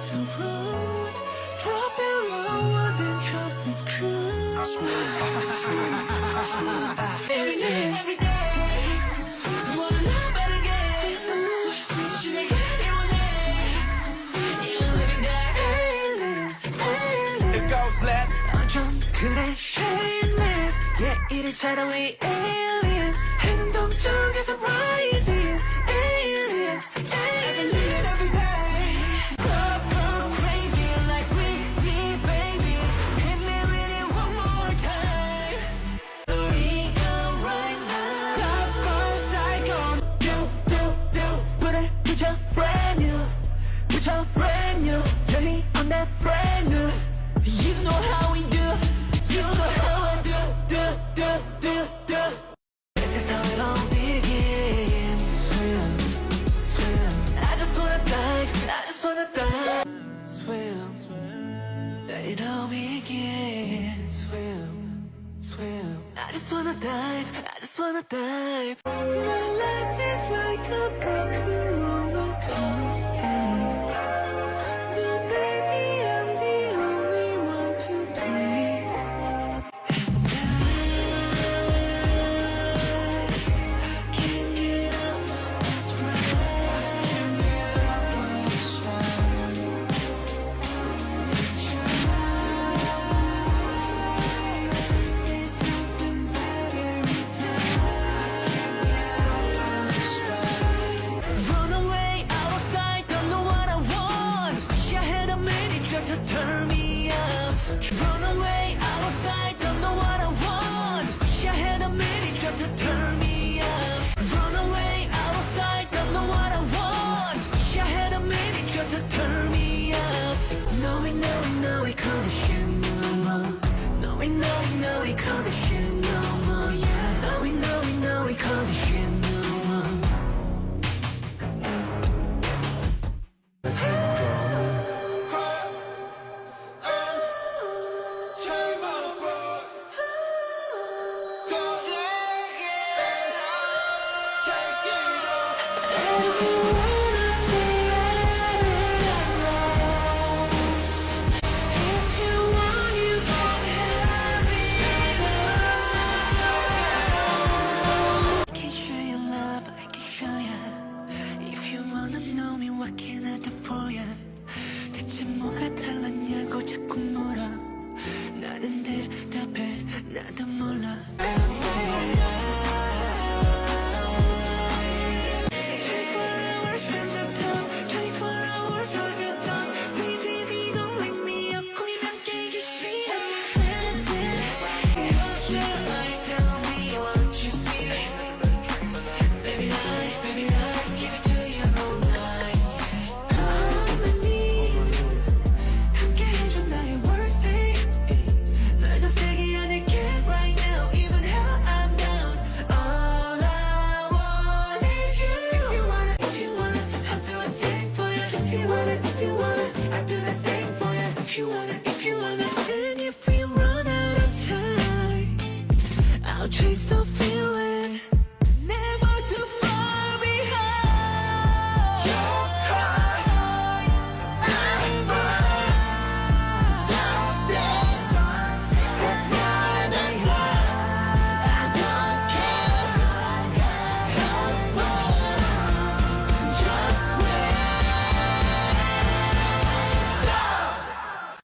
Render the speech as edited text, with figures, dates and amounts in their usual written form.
so rude. Drop it low and then jump its cruise. I swear, every day, wanna know about again. 시대가 이루어내, you're living there. It goes left. 좀 그래 shameless. Yeah, 이래처럼 we aliens. 행동 중에서 rising aliens. Every minute, every day. Go crazy like sweetie baby. Hit me with it one more time. We go right now. Go psycho. Put your brand new. Put your brand new. Really on that brand new. You know how we do. You know how I do. This is how it all begins. Swim, swim. I just wanna dive. I just wanna dive. Swim, let it all begin. Swim, swim. I just wanna dive. I just wanna dive. My life is like a broken